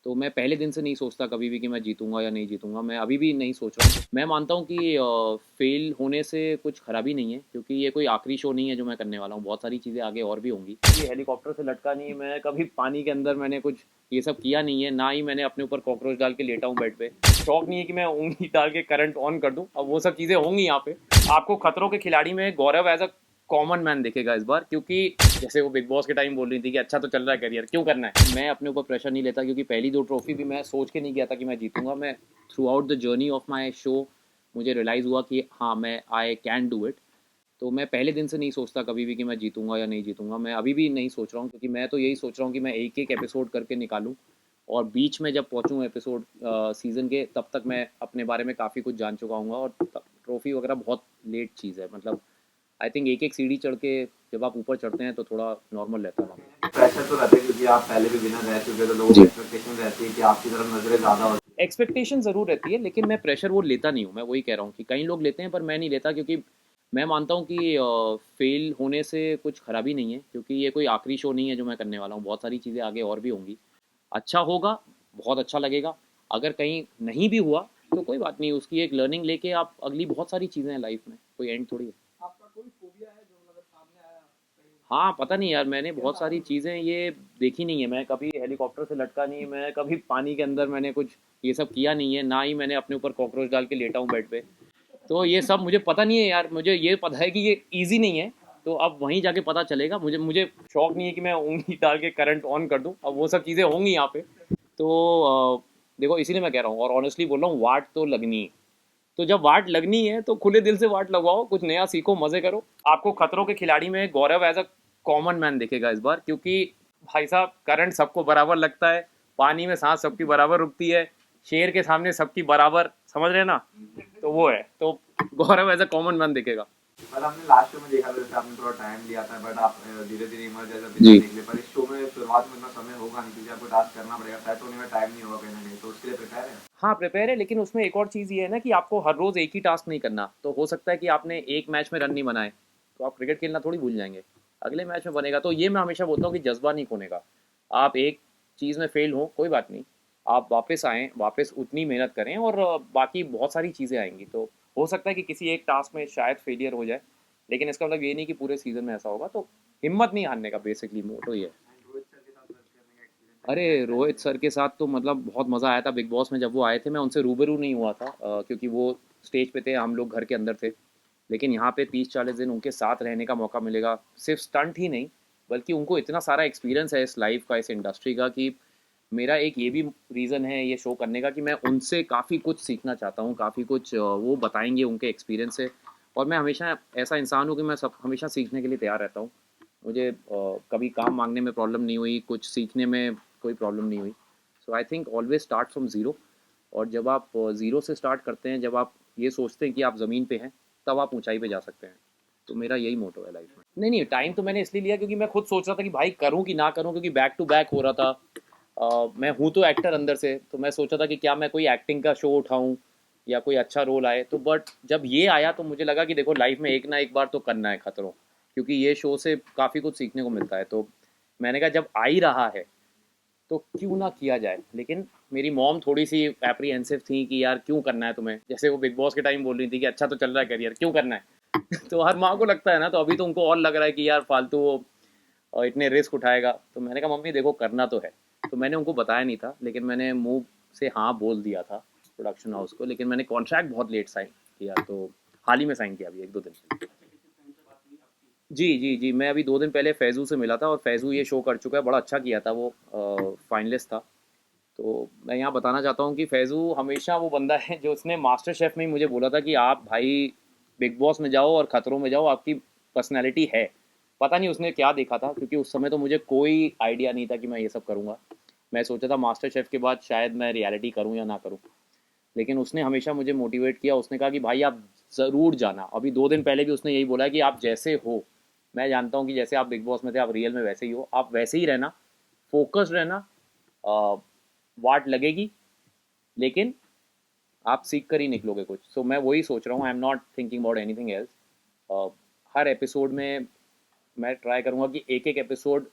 तो मैं पहले दिन से नहीं सोचता कभी भी कि मैं जीतूँगा या नहीं जीतूँगा, मैं अभी भी नहीं सोच रहा हूँ। मैं मानता हूँ कि फ़ेल होने से कुछ खराबी नहीं है, क्योंकि ये कोई आखिरी शो नहीं है जो मैं करने वाला हूँ, बहुत सारी चीज़ें आगे और भी होंगी। ये हेलीकॉप्टर से लटका नहीं, मैं कभी पानी के अंदर मैंने कुछ ये सब किया नहीं है, ना ही मैंने अपने ऊपर कॉकरोच डाल के लेटा हूँ बेड पे। शौक नहीं है कि मैं ऊँगली डाल के करंट ऑन कर दूँ, अब वो सब चीज़ें होंगी यहाँ पे। आपको खतरों के खिलाड़ी में गौरव एज़ अ कॉमन मैन दिखेगा इस बार, क्योंकि जैसे वो बिग बॉस के टाइम बोल रही थी कि अच्छा तो चल रहा है करियर, क्यों करना है। मैं अपने ऊपर प्रेशर नहीं लेता, क्योंकि पहली 2 ट्रॉफी भी मैं सोच के नहीं गया था कि मैं जीतूंगा। मैं through out the journey of my show मुझे रियलाइज़ हुआ कि हाँ, मैं आई कैन डू इट। तो मैं पहले दिन से नहीं सोचता कभी भी कि मैं जीतूंगा या नहीं जीतूंगा, मैं अभी भी नहीं सोच रहा हूँ, क्योंकि मैं तो यही सोच रहा हूँ कि मैं एक एक एपिसोड करके निकालूँ, और बीच में जब पहुँचूँ एपिसोड सीज़न के, तब तक मैं अपने बारे में काफ़ी कुछ जान चुका हूँ, और ट्रॉफी वगैरह बहुत लेट चीज़ है। मतलब आई थिंक एक एक सीढ़ी चढ़ के जब आप ऊपर चढ़ते हैं तो थोड़ा नॉर्मल रहता है वहाँ पे। प्रेशर तो रहता है क्योंकि आप पहले भी विनर रह चुके हो, तो लोगों की जी, एक्सपेक्टेशन रहती है कि आपकी तरफ नजरें ज्यादा हो। एक्सपेक्टेशन ज़रूर रहती है, लेकिन मैं प्रेशर वो लेता नहीं हूँ। मैं वही कह रहा हूँ कि कई लोग लेते हैं पर मैं नहीं लेता, क्योंकि मैं मानता हूँ कि फेल होने से कुछ खराबी नहीं है, क्योंकि ये कोई आखिरी शो नहीं है जो मैं करने वाला हूँ, बहुत सारी चीज़ें आगे और भी होंगी। अच्छा होगा, बहुत अच्छा लगेगा। अगर कहीं नहीं भी हुआ तो कोई बात नहीं, उसकी एक लर्निंग लेके आप अगली बहुत सारी चीज़ें हैं लाइफ में, कोई एंड थोड़ी है। हाँ, पता नहीं यार, मैंने बहुत सारी चीज़ें ये देखी नहीं है। मैं कभी हेलीकॉप्टर से लटका नहीं, मैं कभी पानी के अंदर मैंने कुछ ये सब किया नहीं है, ना ही मैंने अपने ऊपर कॉकरोच डाल के लेटा हूँ बेड पे। तो ये सब मुझे पता नहीं है यार, मुझे ये पता है कि ये ईज़ी नहीं है। तो अब वहीं जाके पता चलेगा। मुझे मुझे शौक नहीं है कि मैं ऊँगली डाल के करंट ऑन कर दूँ, अब वो सब चीज़ें होंगी यहाँ पे। तो देखो, इसीलिए मैं कह रहा हूँ, और ऑनेस्टली बोल रहा हूँ, वाट तो लगनी है। तो जब वाट लगनी है तो खुले दिल से वाट लगवाओ, कुछ नया सीखो, मजे करो। आपको खतरों के खिलाड़ी में गौरव एज अ कॉमन मैन दिखेगा इस बार, क्योंकि भाई साहब, करंट सबको बराबर लगता है, पानी में सांस सबकी बराबर रुकती है, शेर के सामने सबकी बराबर, समझ रहे हैं ना। तो वो है, तो गौरव एज अ कॉमन मैन दिखेगा। पर हमने लास्ट शो में देखा था, जैसे आपने थोड़ा टाइम लिया था, बट आप धीरे धीरे इमर्ज जैसा विनर जी, निकले। पर इस शो में शुरुआत में इतना समय होगा नहीं, क्योंकि आपको टास्क करना पड़ेगा, सेट होने में टाइम नहीं होगा कहीं ना कहीं, तो उसके लिए प्रिपेयर है। हाँ प्रिपेयर है, लेकिन उसमें एक और चीज़ ये है ना कि आपको हर रोज़ एक ही टास्क नहीं करना। तो हो सकता है कि आपने एक मैच में रन नहीं बनाए, तो आप क्रिकेट खेलना थोड़ी भूल जाएंगे, अगले मैच में बनेगा। तो ये मैं हमेशा बोलता हूँ कि जज्बा नहीं खोने का। आप एक चीज़ में फेल हो, कोई बात नहीं, आप वापस आएँ, वापस उतनी मेहनत करें, और बाकी बहुत सारी चीज़ें आएंगी। तो हो सकता है कि किसी एक टास्क में शायद फेलियर हो जाए, लेकिन इसका मतलब ये नहीं कि पूरे सीज़न में ऐसा होगा। तो हिम्मत नहीं हारने का बेसिकली मोटो ही है। एंड रोहित सर के साथ वर्क करने का एक्सपीरियंस है, अरे, क्या कहना रोहित चाहेंगे। सर के साथ तो मतलब बहुत मज़ा आया था बिग बॉस में। जब वो आए थे, मैं उनसे रूबरू नहीं हुआ था, क्योंकि वो स्टेज पे थे, हम लोग घर के अंदर थे। लेकिन यहाँ पे 30-40 दिन उनके साथ रहने का मौका मिलेगा, सिर्फ स्टंट ही नहीं, बल्कि उनको इतना सारा एक्सपीरियंस है इस लाइफ का, इस इंडस्ट्री का, कि मेरा एक ये भी रीज़न है ये शो करने का कि मैं उनसे काफ़ी कुछ सीखना चाहता हूँ, काफ़ी कुछ वो बताएंगे उनके एक्सपीरियंस से। और मैं हमेशा ऐसा इंसान हूँ कि मैं सब हमेशा सीखने के लिए तैयार रहता हूँ। मुझे कभी काम मांगने में प्रॉब्लम नहीं हुई, कुछ सीखने में कोई प्रॉब्लम नहीं हुई। So I think always start from zero. और जब आप ज़ीरो से स्टार्ट करते हैं, जब आप ये सोचते हैं कि आप ज़मीन पे हैं, तब आप ऊंचाई पे जा सकते हैं। तो मेरा यही मोटो है लाइफ में। नहीं नहीं, टाइम तो मैंने इसलिए लिया क्योंकि मैं खुद सोच रहा था कि भाई करूं कि ना करूं, क्योंकि बैक टू बैक हो रहा था। मैं हूँ तो एक्टर अंदर से, तो मैं सोचा था कि क्या मैं कोई एक्टिंग का शो उठाऊं या कोई अच्छा रोल आए। तो बट जब ये आया तो मुझे लगा कि देखो, लाइफ में एक ना एक बार तो करना है खतरों, क्योंकि ये शो से काफ़ी कुछ सीखने को मिलता है। तो मैंने कहा जब आ ही रहा है तो क्यों ना किया जाए। लेकिन मेरी मॉम थोड़ी सी एप्रीहेंसिव थी कि यार क्यों करना है तुम्हें, जैसे वो बिग बॉस के टाइम बोल रही थी कि अच्छा तो चल रहा है करियर, क्यों करना है। तो हर माँ को लगता है ना, तो अभी तो उनको और लग रहा है कि यार फालतू वो इतने रिस्क उठाएगा। तो मैंने कहा मम्मी देखो, करना तो है। तो मैंने उनको बताया नहीं था, लेकिन मैंने मुंह से हाँ बोल दिया था प्रोडक्शन हाउस को, लेकिन मैंने कॉन्ट्रैक्ट बहुत लेट साइन किया। तो हाल ही में साइन किया, अभी 1-2 दिन पहले। जी जी जी, मैं अभी 2 दिन पहले फैज़ू से मिला था, और फैज़ू ये शो कर चुका है, बड़ा अच्छा किया था वो, फाइनलिस्ट था। तो मैं यहाँ बताना चाहता हूँ कि फैज़ू हमेशा वो बंदा है जो उसने मास्टर शेफ़ में ही मुझे बोला था कि आप भाई बिग बॉस में जाओ और खतरों में जाओ, आपकी पर्सनैलिटी है। पता नहीं उसने क्या देखा था, क्योंकि उस समय तो मुझे कोई आइडिया नहीं था कि मैं ये सब करूँगा। मैं सोचा था मास्टर शेफ़ के बाद शायद मैं रियलिटी करूँ या ना करूँ। लेकिन उसने हमेशा मुझे मोटिवेट किया, उसने कहा कि भाई आप ज़रूर जाना। अभी 2 दिन पहले भी उसने यही बोला है कि आप जैसे हो, मैं जानता हूँ कि जैसे आप बिग बॉस में थे, आप रियल में वैसे ही हो, आप वैसे ही रहना, फोकस्ड रहना। वाट लगेगी, लेकिन आप सीख कर ही निकलोगे कुछ। सो मैं वही सोच रहा हूँ, I am not thinking about anything else. Her episode में मैं ट्राई करूँगा कि एक एक एपिसोड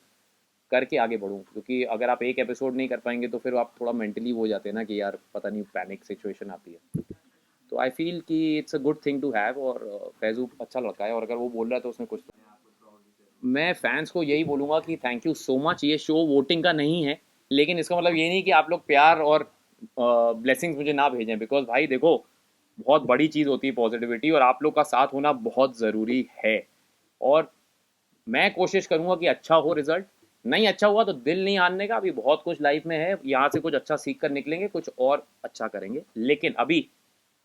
करके आगे बढ़ूँ, क्योंकि अगर आप एक एपिसोड नहीं कर पाएंगे तो फिर आप थोड़ा मेंटली वो हो जाते हैं ना कि यार पता नहीं पैनिक सिचुएशन आती है। तो आई फील कि it's a good thing to have, और फैज़ू अच्छा लड़का है, और अगर वो बोल रहा है तो उसमें कुछ तो। मैं फैंस को यही बोलूँगा कि थैंक यू सो मच। ये शो वोटिंग का नहीं है, लेकिन इसका मतलब ये नहीं कि आप लोग प्यार और ब्लेसिंग्स मुझे ना भेजें, बिकॉज भाई देखो, बहुत बड़ी चीज़ होती है पॉजिटिविटी, और आप लोग का साथ होना बहुत ज़रूरी है। और मैं कोशिश करूँगा कि अच्छा हो रिजल्ट। नहीं अच्छा हुआ तो दिल नहीं हारने का, अभी बहुत कुछ लाइफ में है, यहाँ से कुछ अच्छा सीख कर निकलेंगे, कुछ और अच्छा करेंगे। लेकिन अभी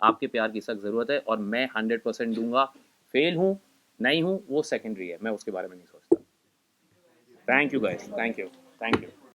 आपके प्यार की सख्त ज़रूरत है, और मैं 100% दूंगा। फेल हूँ नहीं हूँ वो सेकेंडरी है, मैं उसके बारे में नहीं सोचता। Thank you guys, thank you, thank you.